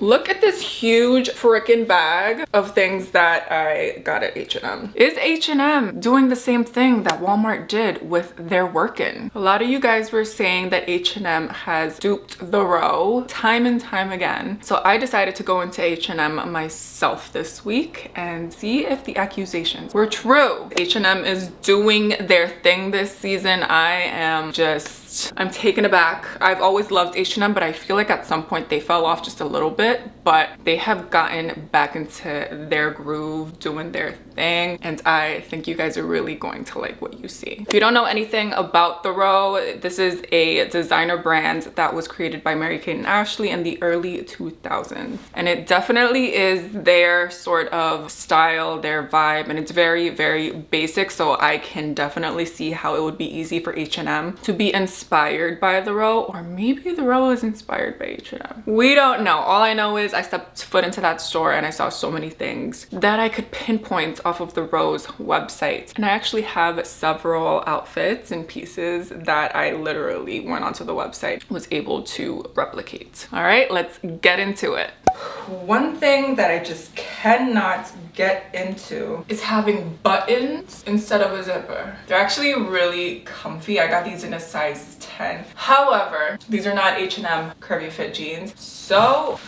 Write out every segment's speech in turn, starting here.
Look at this huge freaking bag of things that I got at H&M. Is H&M doing the same thing that Walmart did with their workin'? A lot of you guys were saying that H&M has duped the row time and time again. So I decided to go into H&M myself this week and see if the accusations were true. H&M is doing their thing this season. I'm taken aback. I've always loved H&M, but I feel like at some point they fell off just a little bit, but they have gotten back into their groove, doing their thing, and I think you guys are really going to like what you see. If you don't know anything about the row, this is a designer brand that was created by Mary-Kate and Ashley in the early 2000s, and it definitely is their sort of style, their vibe, and it's very, very basic, so I can definitely see how it would be easy for H&M to be inspired by the row, or maybe the row is inspired by H&M. We don't know. All I know is I stepped foot into that store and I saw so many things that I could pinpoint off of the row's website. And I actually have several outfits and pieces that I literally went onto the website, was able to replicate. All right, let's get into it. One thing that I just cannot get into is having buttons instead of a zipper. They're actually really comfy. I got these in a size 10. However, these are not H&M curvy fit jeans, so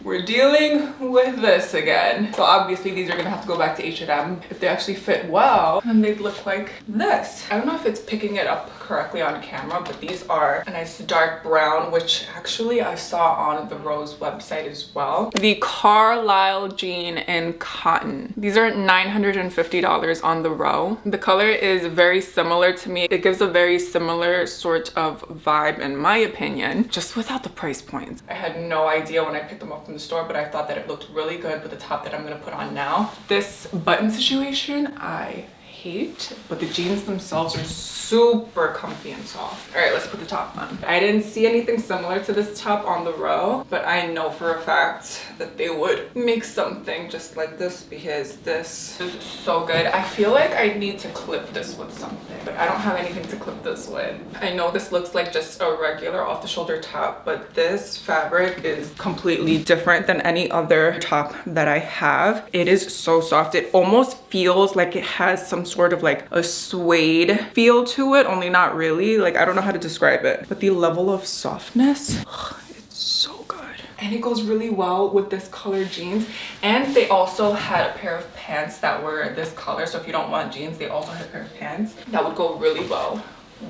we're dealing with this again. So obviously these are gonna have to go back to H&M. If they actually fit well, then they'd look like this. I don't know if it's picking it up correctly on camera, but these are a nice dark brown, which actually I saw on the Rose website as well. The Carlisle jean in cotton. These are $950 on the row. The color is very similar to me. It gives a very similar sort of vibe in my opinion, just without the price points. I had no idea when I picked them up from the store, but I thought that it looked really good with the top that I'm gonna put on now. This button situation, I hate, but the jeans themselves are super comfy and soft. All right, let's put the top on. I didn't see anything similar to this top on the row, but I know for a fact that they would make something just like this because this is so good. I feel like I need to clip this with something, but I don't have anything to clip this with. I know this looks like just a regular off the shoulder top, but this fabric is completely different than any other top that I have. It is so soft. It almost feels like it has some sort of like a suede feel to it, only not really. Like, I don't know how to describe it, but the level of softness, it's so good. And it goes really well with this color jeans. And they also had a pair of pants that were this color. So if you don't want jeans, they also had a pair of pants that would go really well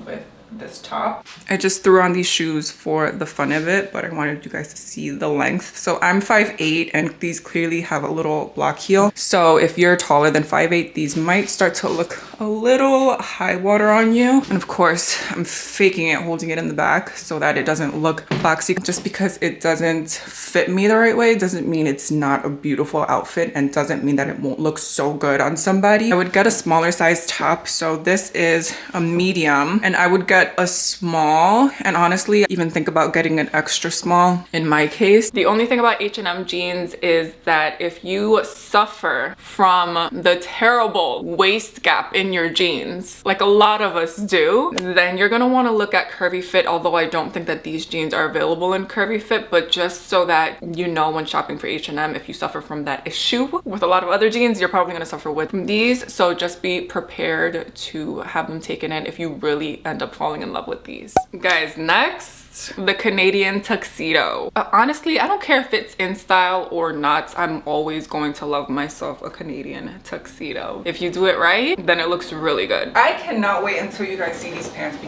with this top. I just threw on these shoes for the fun of it, but I wanted you guys to see the length. So I'm 5'8", and these clearly have a little block heel. So if you're taller than 5'8", these might start to look a little high water on you. And of course, I'm faking it, holding it in the back so that it doesn't look boxy. Just because it doesn't fit me the right way doesn't mean it's not a beautiful outfit, and doesn't mean that it won't look so good on somebody. I would get a smaller size top. So this is a medium, and I would get a small, and honestly even think about getting an extra small in my case. The only thing about H&M jeans is that if you suffer from the terrible waist gap in your jeans, like a lot of us do, then you're gonna want to look at curvy fit, although I don't think that these jeans are available in curvy fit, but just so that you know when shopping for H&M, if you suffer from that issue with a lot of other jeans, you're probably gonna suffer with these. So just be prepared to have them taken in if you really end up falling in love with these. Guys, next, the Canadian tuxedo. Honestly, I don't care if it's in style or not. I'm always going to love myself a Canadian tuxedo. If you do it right, then it looks really good. I cannot wait until you guys see these pants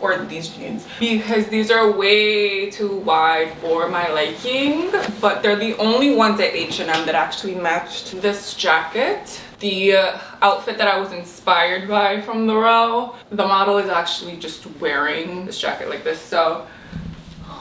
or these jeans, because these are way too wide for my liking, but they're the only ones at H&M that actually matched this jacket. The outfit that I was inspired by from the row, the model is actually just wearing this jacket like this. So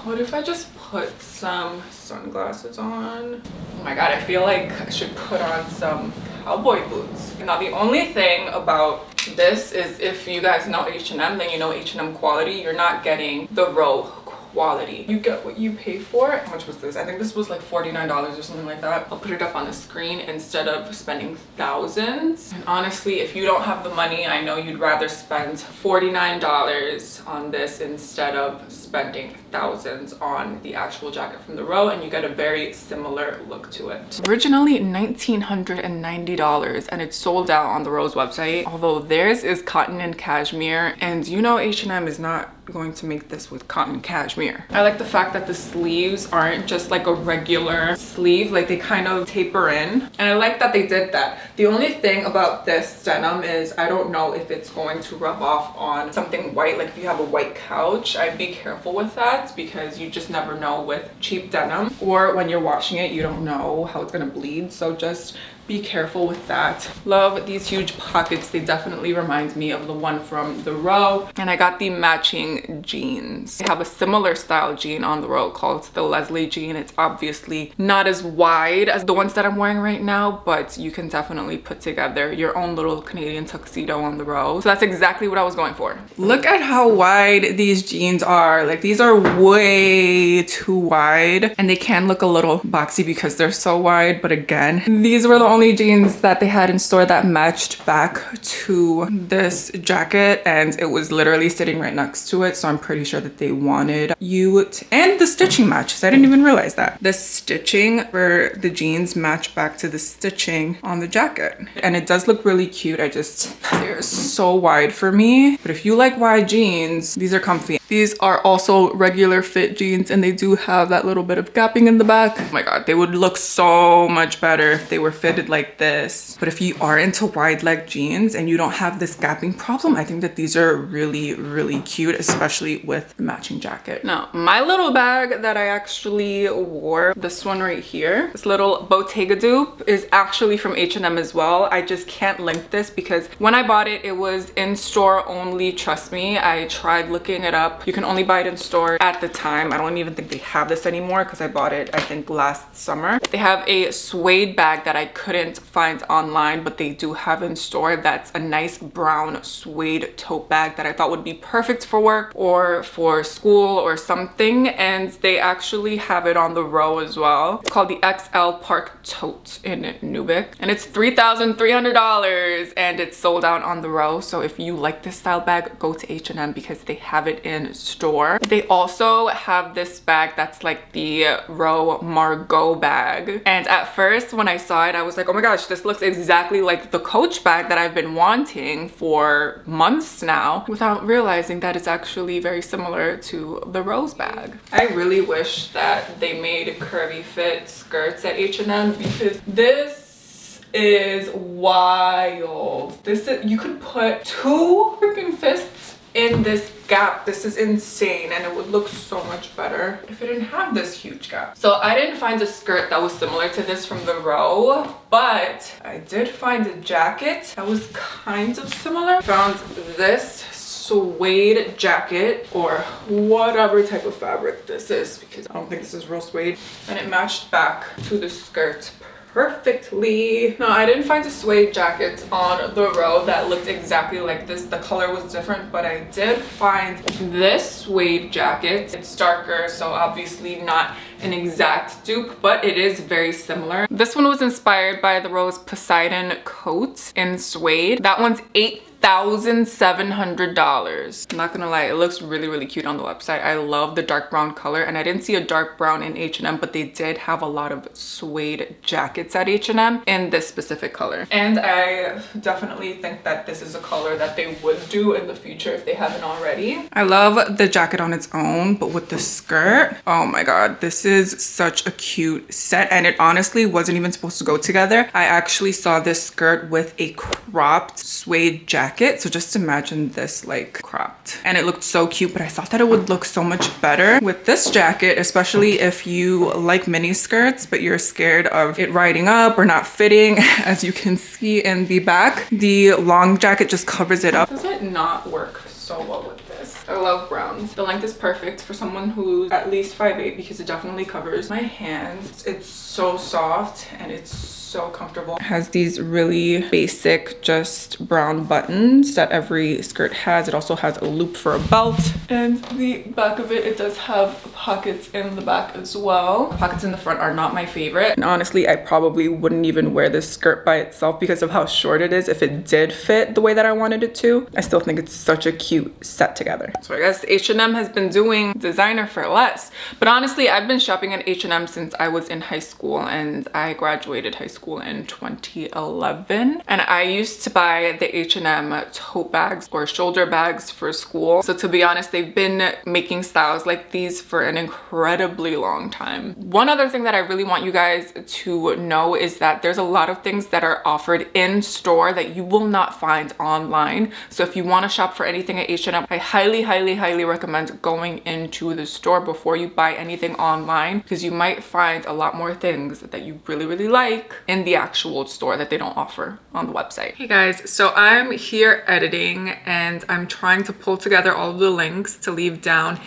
what if I just put some sunglasses on? Oh my god, I feel like I should put on some cowboy boots. Now the only thing about this is, if you guys know H&M, then you know H&M quality. You're not getting the row quality. You get what you pay for. How much was this? I think this was like $49 or something like that. I'll put it up on the screen instead of spending thousands. And honestly, if you don't have the money, I know you'd rather spend $49 on this instead of spending thousands on the actual jacket from the row, and you get a very similar look to it. Originally $1,990 and it's sold out on the Row's website, although theirs is cotton and cashmere, and you know H&M is not going to make this with cotton cashmere. I like the fact that the sleeves aren't just like a regular sleeve, like they kind of taper in, and I like that they did that. The only thing about this denim is I don't know if it's going to rub off on something white, like if you have a white couch. I'd be careful with that because you just never know with cheap denim, or when you're washing it you don't know how it's gonna bleed, so just be careful with that. Love these huge pockets. They definitely remind me of the one from the Row. And I got the matching jeans. I have a similar style jean on the Row called the Leslie jean. It's obviously not as wide as the ones that I'm wearing right now, but you can definitely put together your own little Canadian tuxedo on the Row. So that's exactly what I was going for. Look at how wide these jeans are. Like, these are way too wide, and they can look a little boxy because they're so wide, but again, these were the only jeans that they had in store that matched back to this jacket, and it was literally sitting right next to it, so I'm pretty sure that they wanted you to, and the stitching matches. I didn't even realize that the stitching for the jeans match back to the stitching on the jacket, and it does look really cute. They're so wide for me, but if you like wide jeans, these are comfy. These are also regular fit jeans, and they do have that little bit of gapping in the back. Oh my god, they would look so much better if they were fitted like this. But if you are into wide leg jeans and you don't have this gapping problem, I think that these are really, really cute, especially with the matching jacket. Now, my little bag that I actually wore, this one right here, this little Bottega dupe, is actually from H&M as well. I just can't link this because when I bought it, it was in store only. Trust me, I tried looking it up. You can only buy it in store at the time. I don't even think they have this anymore because I bought it, I think, last summer. They have a suede bag that I couldn't find online, but they do have in store. That's a nice brown suede tote bag that I thought would be perfect for work or for school or something, and they actually have it on the Row as well. It's called the XL Park Tote in Nubik, and it's $3,300, and it's sold out on the Row. So if you like this style bag, go to H&M because they have it in store. They also have this bag that's like the Row Margot bag, and at first when I saw it I was like, oh my gosh, this looks exactly like the Coach bag that I've been wanting for months now, without realizing that it's actually very similar to the Rose bag. I really wish that they made curvy fit skirts at H&M because this is wild. You could put two freaking fists in this gap. This is insane, and it would look so much better if it didn't have this huge gap. So I didn't find a skirt that was similar to this from the Row, but I did find a jacket that was kind of similar. Found this suede jacket, or whatever type of fabric this is, because I don't think this is real suede, and it matched back to the skirt perfectly. No, I didn't find a suede jacket on the Row that looked exactly like this. The color was different, but I did find this suede jacket. It's darker, so obviously not an exact dupe, but it is very similar. This one was inspired by the Row's Poseidon coat in suede. That one's $8,700. I'm not gonna lie, it looks really, really cute on the website. I love the dark brown color, and I didn't see a dark brown in H&M, but they did have a lot of suede jackets at H&M in this specific color. And I definitely think that this is a color that they would do in the future if they haven't already. I love the jacket on its own, but with the skirt, oh my god, this is such a cute set, and it honestly wasn't even supposed to go together. I actually saw this skirt with a cropped suede jacket, so just imagine this like cropped, and it looked so cute, but I thought that it would look so much better with this jacket, especially if you like mini skirts but you're scared of it riding up or not fitting. As you can see in the back, the long jacket just covers it up. Does it not work so well with this? I love browns. The length is perfect for someone who's at least 5'8", because it definitely covers my hands. It's so soft and it's so comfortable. It has these really basic just brown buttons that every skirt has. It also has a loop for a belt, and the back of it does have pockets in the back as well. Pockets in the front are not my favorite. And honestly, I probably wouldn't even wear this skirt by itself because of how short it is. If it did fit the way that I wanted it to, I still think it's such a cute set together. So I guess H&M has been doing designer for less. But honestly, I've been shopping at H&M since I was in high school, and I graduated high school in 2011. And I used to buy the H&M tote bags or shoulder bags for school. So to be honest, they've been making styles like these for an incredibly long time. One other thing that I really want you guys to know is that there's a lot of things that are offered in store that you will not find online. So if you want to shop for anything at H&M, I highly recommend going into the store before you buy anything online, because you might find a lot more things that you really like in the actual store that they don't offer on the website. Hey guys, so I'm here editing and I'm trying to pull together all of the links to leave down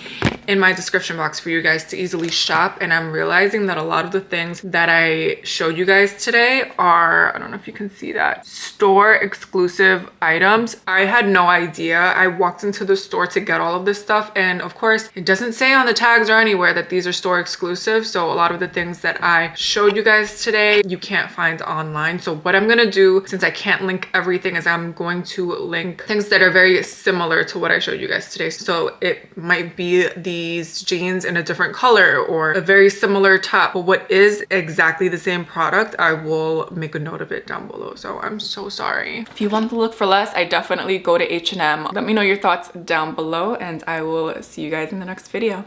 in my description box for you guys to easily shop, and I'm realizing that a lot of the things that I showed you guys today are, I don't know if you can see that, store exclusive items. I had no idea. I walked into the store to get all of this stuff, and of course it doesn't say on the tags or anywhere that these are store exclusive. So a lot of the things that I showed you guys today you can't find online. So what I'm gonna do, since I can't link everything, is I'm going to link things that are very similar to what I showed you guys today. So it might be these jeans in a different color or a very similar top, but what is exactly the same product, I will make a note of it down below. So I'm so sorry. If you want to look for less, I definitely go to H&M. Let me know your thoughts down below, and I will see you guys in the next video.